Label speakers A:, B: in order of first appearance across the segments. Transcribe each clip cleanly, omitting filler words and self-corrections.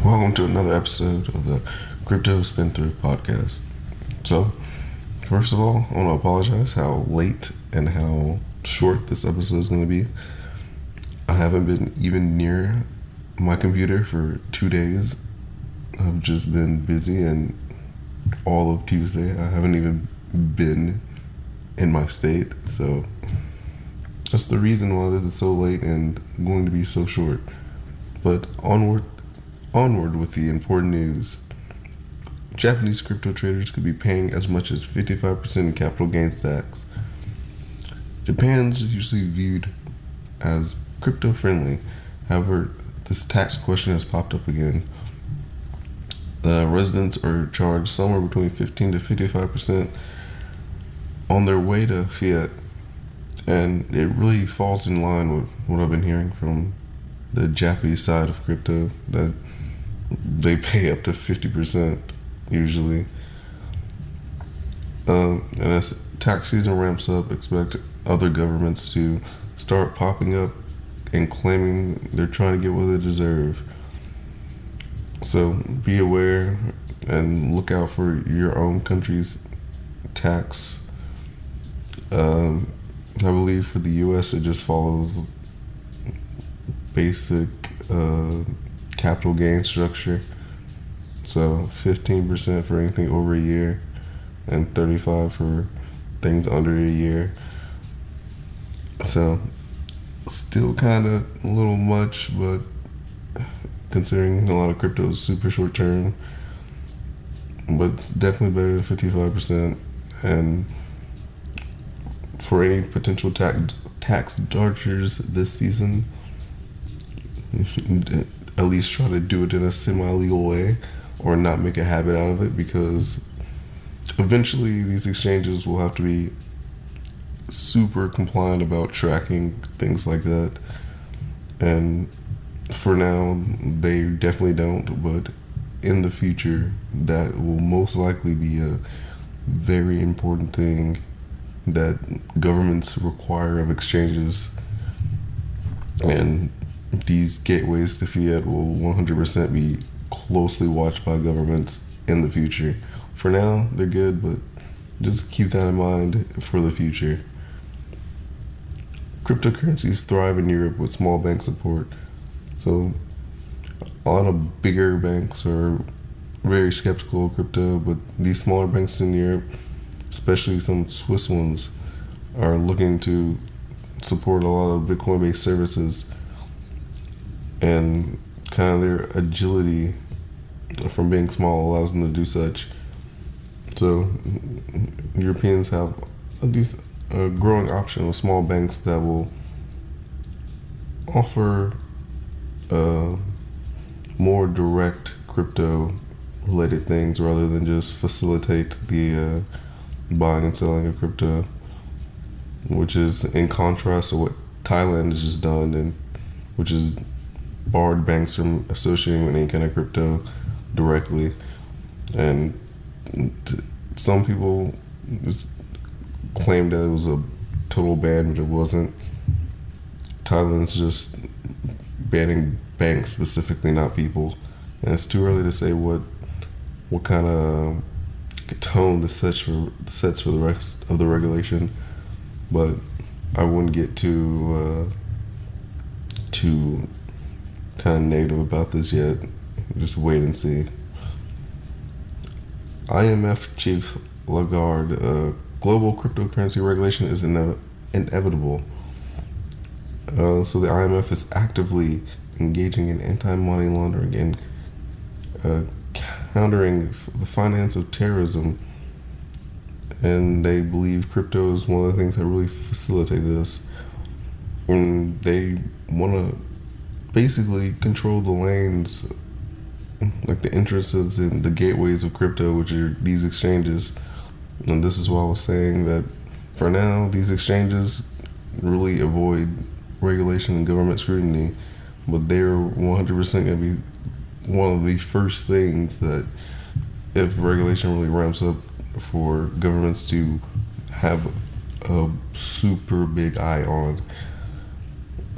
A: Welcome to another episode of the Crypto Spin Through podcast. So, first of all, I want to apologize how late and how short this episode is going to be. I haven't been even near my computer for 2 days. I've just been busy, and all of Tuesday I haven't even been in my state. So, that's the reason why this is so late and going to be so short. But onward with the important news. Japanese crypto traders could be paying as much as 55% in capital gains tax. Japan's usually viewed as crypto friendly. However, this tax question has popped up again. The residents are charged somewhere between 15 to 55% on their way to fiat, and it really falls in line with what I've been hearing from the Japanese side of crypto, that they pay up to 50% usually. And as tax season ramps up, expect other governments to start popping up and claiming they're trying to get what they deserve. So be aware and look out for your own country's tax. I believe for the US it just follows basic capital gain structure. So 15% for anything over a year and 35% for things under a year. So still kind of a little much, but considering a lot of crypto is super short term, but it's definitely better than 55%. And for any potential tax dodgers this season, at least try to do it in a semi-legal way or not make a habit out of it, because eventually these exchanges will have to be super compliant about tracking things like that. And for now, they definitely don't, but in the future, that will most likely be a very important thing that governments require of exchanges. And these gateways to fiat will 100% be closely watched by governments in the future. For now, they're good, but just keep that in mind for the future. Cryptocurrencies thrive in Europe with small bank support. So a lot of bigger banks are very skeptical of crypto, but these smaller banks in Europe, especially some Swiss ones, are looking to support a lot of Bitcoin-based services, and kind of their agility from being small allows them to do such. So Europeans have a growing option of small banks that will offer more direct crypto related things rather than just facilitate the buying and selling of crypto, which is in contrast to what Thailand has just done, and which is barred banks from associating with any kind of crypto directly. And some people just claimed that it was a total ban, but it wasn't. Thailand's just banning banks specifically, not people. And it's too early to say what kind of tone this sets for the rest of the regulation. But I wouldn't get too kind of negative about this yet. Just wait and see. IMF Chief Lagarde, global cryptocurrency regulation is inevitable. So the IMF is actively engaging in anti-money laundering and countering the finance of terrorism. And they believe crypto is one of the things that really facilitate this. And they want to basically control the lanes, like the entrances and the gateways of crypto, which are these exchanges. And this is why I was saying that for now, these exchanges really avoid regulation and government scrutiny, but they're 100% going to be one of the first things that, if regulation really ramps up, for governments to have a super big eye on.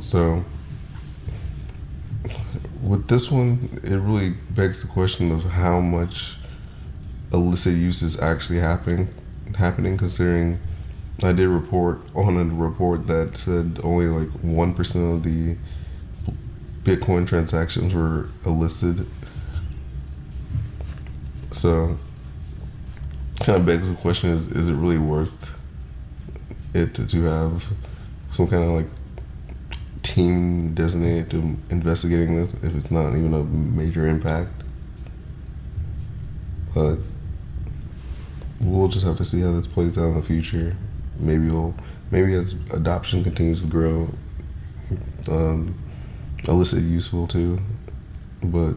A: So with this one, it really begs the question of how much illicit use is actually happening. Considering I did report on a report that said only like 1% of the Bitcoin transactions were illicit. So, kind of begs the question: is it really worth it to have some kind of like team designated to investigating this if it's not even a major impact? But we'll just have to see how this plays out in the future. Maybe as adoption continues to grow, illicit use will too. But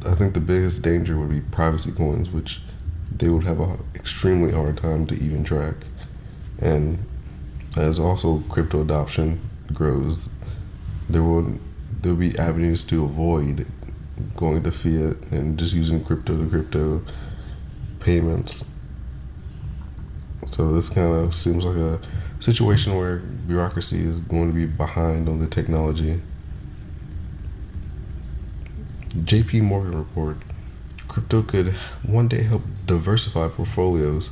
A: I think the biggest danger would be privacy coins, which they would have an extremely hard time to even track. And as also crypto adoption grows, there'll be avenues to avoid going to fiat and just using crypto to crypto payments. So this kind of seems like a situation where bureaucracy is going to be behind on the technology. JPMorgan report: crypto could one day help diversify portfolios.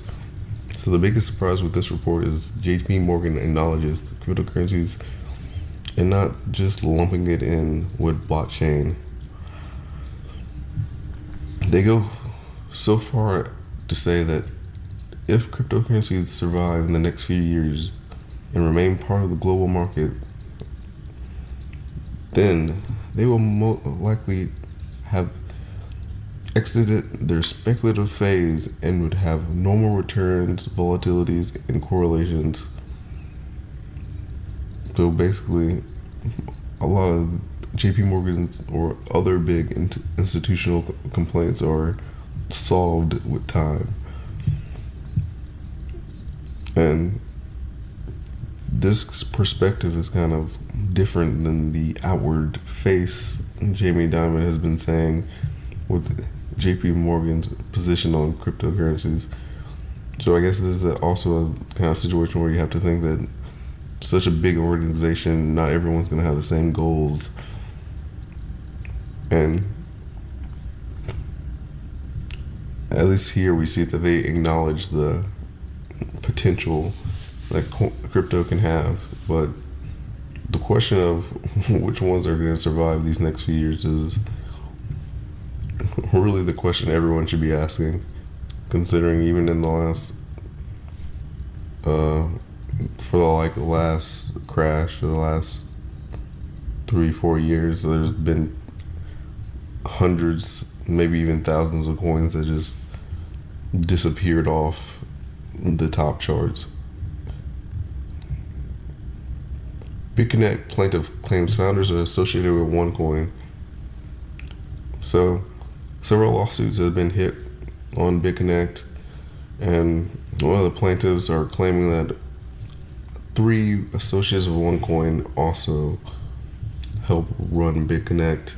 A: So the biggest surprise with this report is JPMorgan acknowledges cryptocurrencies and not just lumping it in with blockchain. They go so far to say that if cryptocurrencies survive in the next few years and remain part of the global market, then they will most likely have exited their speculative phase and would have normal returns, volatilities, and correlations. So basically, a lot of JP Morgan's or other big institutional complaints are solved with time. And this perspective is kind of different than the outward face Jamie Dimon has been saying with JP Morgan's position on cryptocurrencies. So I guess this is also a kind of situation where you have to think that such a big organization, not everyone's going to have the same goals. And at least here we see that they acknowledge the potential that crypto can have. But the question of which ones are going to survive these next few years is really the question everyone should be asking, considering even in the last for the last crash, the last 3-4 years, there's been hundreds, maybe even thousands of coins that just disappeared off the top charts. BitConnect plaintiff claims founders are associated with OneCoin. So several lawsuits have been hit on BitConnect, and one of the plaintiffs are claiming that 3 associates of OneCoin also help run BitConnect.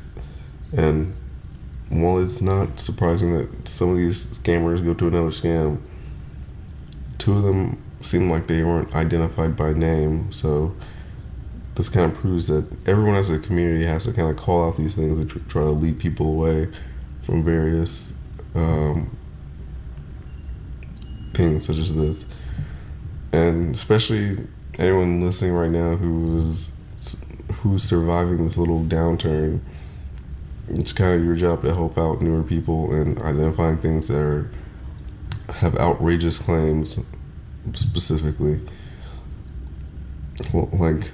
A: And while it's not surprising that some of these scammers go to another scam, 2 of them seem like they weren't identified by name. So this kind of proves that everyone as a community has to kind of call out these things and try to lead people away from various things such as this. And especially anyone listening right now who's surviving this little downturn, it's kind of your job to help out newer people in identifying things that have outrageous claims, specifically. Like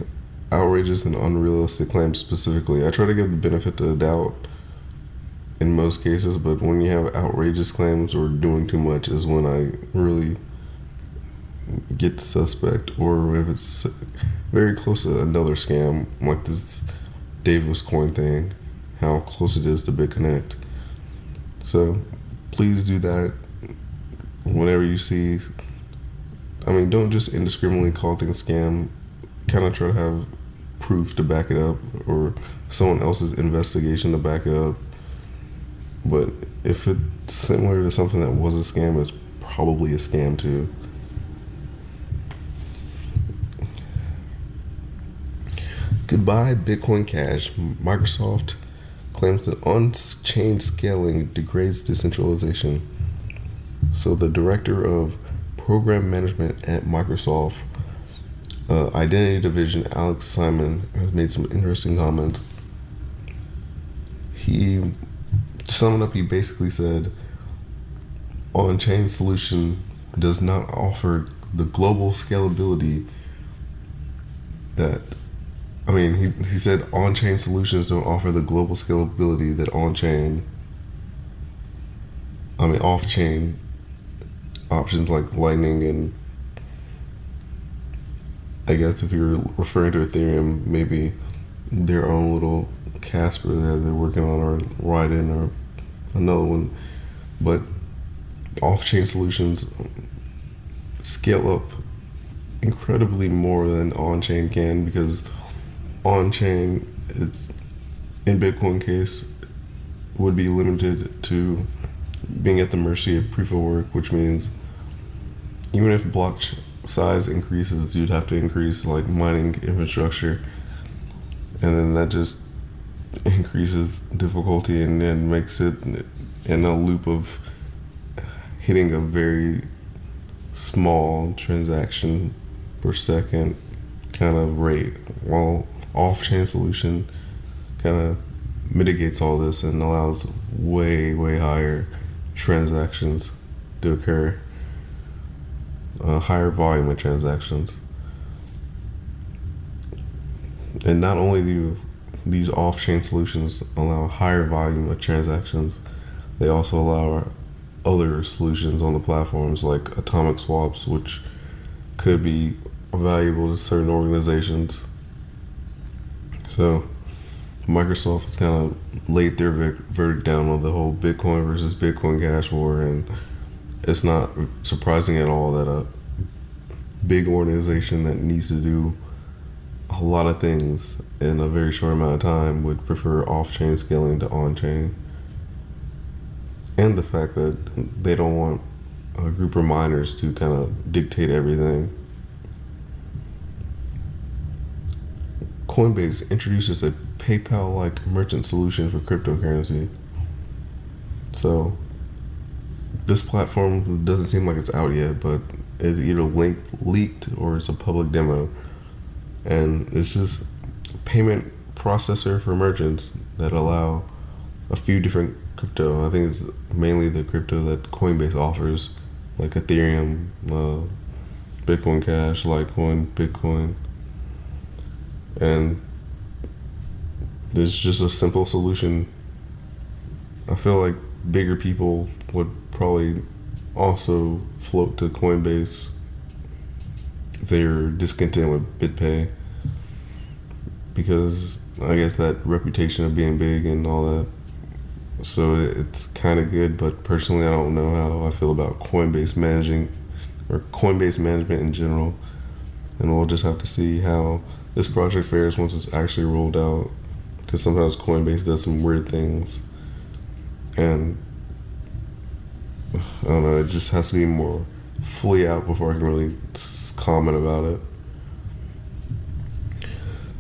A: outrageous and unrealistic claims specifically. I try to give the benefit of the doubt in most cases, but when you have outrageous claims or doing too much is when I really get suspect, or if it's very close to another scam like this Davis coin thing, how close it is to BitConnect. So please do that whenever you see. I mean, don't just indiscriminately call things scam. Kind of try to have proof to back it up, or someone else's investigation to back it up. But if it's similar to something that was a scam, it's probably a scam too. Goodbye Bitcoin Cash. Microsoft claims that on-chain scaling degrades decentralization. So the director of program management at Microsoft Identity Division, Alex Simon, has made some interesting comments. To sum it up, he basically said on-chain solution does not offer the global scalability that, he said on-chain solutions don't offer the global scalability that off-chain options like Lightning, and I guess if you're referring to Ethereum, maybe their own little Casper that they're working on, or Raiden, or another one. But off-chain solutions scale up incredibly more than on-chain can, because on-chain, it's in Bitcoin case, would be limited to being at the mercy of proof of work, which means even if block size increases, you'd have to increase like mining infrastructure, and then that just increases difficulty and then makes it in a loop of hitting a very small transaction per second kind of rate, while off-chain solution kind of mitigates all this and allows way higher transactions to occur, higher volume of transactions. And not only do these off-chain solutions allow higher volume of transactions, they also allow other solutions on the platforms like atomic swaps, which could be valuable to certain organizations. So Microsoft has kind of laid their verdict down on the whole Bitcoin versus Bitcoin Cash war, and it's not surprising at all that a big organization that needs to do a lot of things in a very short amount of time would prefer off-chain scaling to on-chain. And the fact that they don't want a group of miners to kind of dictate everything. Coinbase introduces a PayPal-like merchant solution for cryptocurrency. So this platform doesn't seem like it's out yet, but it either leaked or it's a public demo. And it's just a payment processor for merchants that allow a few different crypto. I think it's mainly the crypto that Coinbase offers, like Ethereum, Bitcoin Cash, Litecoin, Bitcoin. And there's just a simple solution. I feel like bigger people would probably also float to Coinbase if they're discontent with BitPay, because I guess that reputation of being big and all that. So it's kind of good, but personally I don't know how I feel about Coinbase management in general. And we'll just have to see how this project fares once it's actually rolled out, because sometimes Coinbase does some weird things, and I don't know, it just has to be more fully out before I can really comment about it.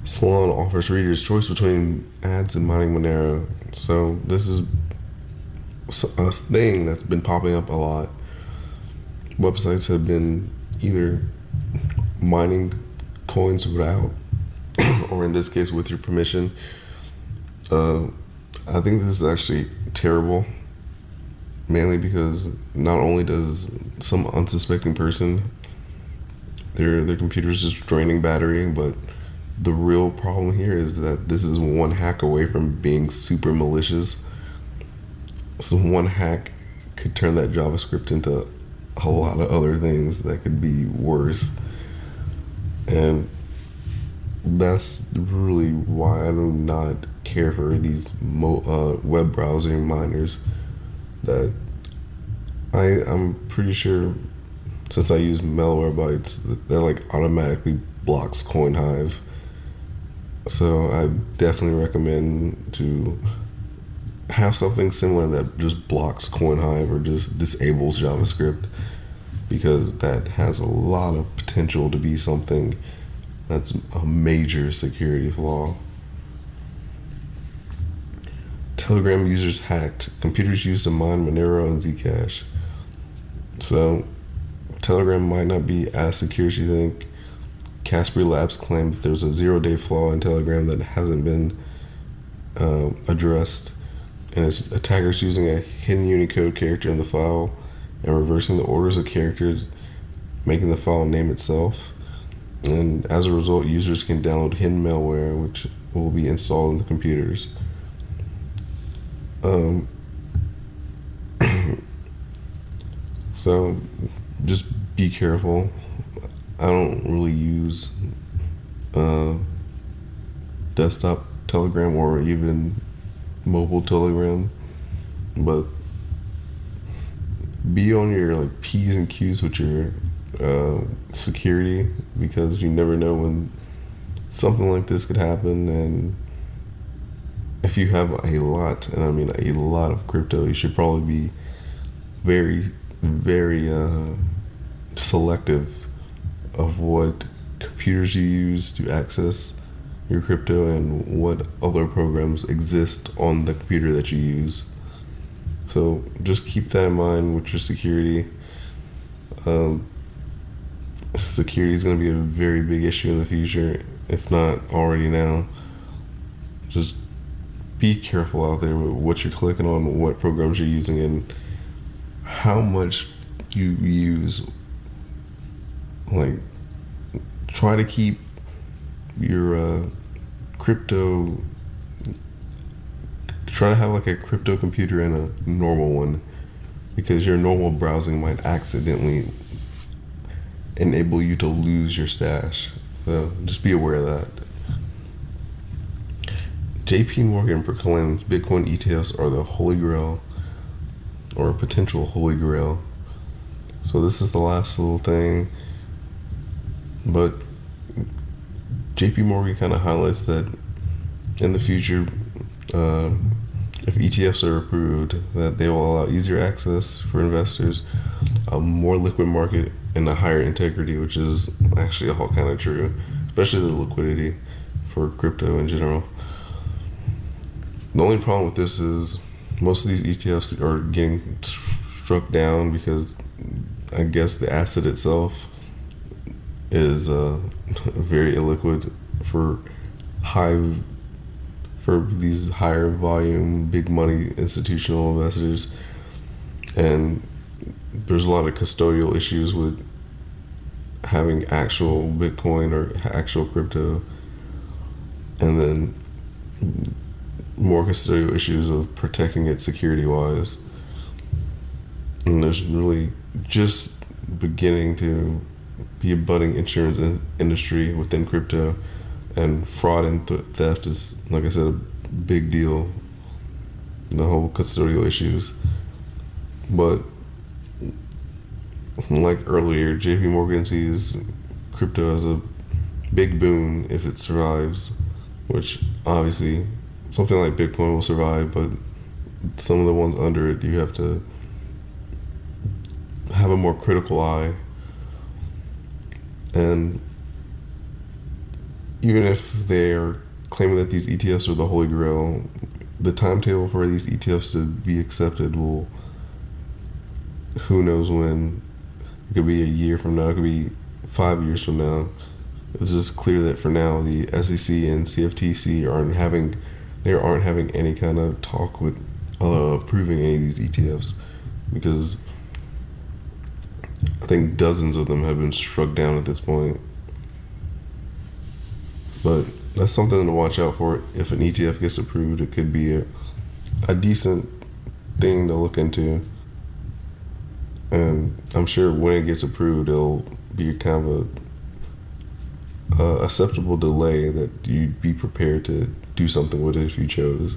A: Salon offers readers choice between ads and mining Monero. So this is a thing that's been popping up a lot. Websites have been either mining coins without, or in this case with your permission. I think this is actually terrible, mainly because not only does some unsuspecting person, their computer's just draining battery, but the real problem here is that this is one hack away from being super malicious. So one hack could turn that JavaScript into a lot of other things that could be worse. And that's really why I do not care for these web browsing miners. That I'm pretty sure, since I use Malwarebytes, that like automatically blocks CoinHive. So I definitely recommend to have something similar that just blocks CoinHive or just disables JavaScript, because that has a lot of potential to be something That's a major security flaw. Telegram users hacked. Computers used to mine Monero and Zcash. So, Telegram might not be as secure as you think. Casper Labs claimed that there's a 0-day flaw in Telegram that hasn't been addressed, and it's attackers using a hidden Unicode character in the file and reversing the orders of characters, making the file name itself. And as a result, users can download hidden malware, which will be installed in the computers. So just be careful. I don't really use desktop Telegram or even mobile Telegram, but be on your P's and Q's with your security, because you never know when something like this could happen. And if you have a lot, and I mean a lot of crypto, you should probably be very, very selective of what computers you use to access your crypto and what other programs exist on the computer that you use. So just keep that in mind with your security. Security is going to be a very big issue in the future, if not already now. Just be careful out there with what you're clicking on, what programs you're using, and how much you use. Try to keep your crypto, try to have a crypto computer and a normal one, because your normal browsing might accidentally enable you to lose your stash. So just be aware of that. JPMorgan proclaims Bitcoin ETFs are the holy grail, or a potential holy grail. So this is the last little thing, but JPMorgan kind of highlights that in the future, if ETFs are approved, that they will allow easier access for investors, a more liquid market, and a higher integrity, which is actually all kind of true, especially the liquidity for crypto in general. The only problem with this is most of these ETFs are getting struck down because I guess the asset itself is very illiquid for these higher volume, big money institutional investors, and there's a lot of custodial issues with having actual Bitcoin or actual crypto, and then more custodial issues of protecting it security wise. And there's really just beginning to be a budding insurance industry within crypto, and fraud and theft is, like I said, a big deal. The whole custodial issues. But like earlier, JPMorgan sees crypto as a big boon if it survives, which obviously something like Bitcoin will survive, but some of the ones under it, you have to have a more critical eye. And even if they're claiming that these ETFs are the holy grail, the timetable for these ETFs to be accepted will, who knows when. It could be a year from now, it could be 5 years from now. It's just clear that for now the SEC and CFTC aren't having any kind of talk with approving any of these ETFs, because I think dozens of them have been struck down at this point. But that's something to watch out for. If an ETF gets approved, it could be a decent thing to look into. And I'm sure when it gets approved, it'll be kind of a acceptable delay that you'd be prepared to do something with it if you chose.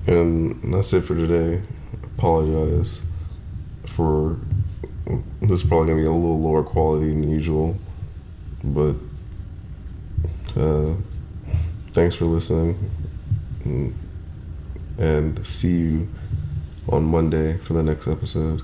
A: And that's it for today. Apologize for this is probably going to be a little lower quality than usual, but thanks for listening, and see you on Monday for the next episode.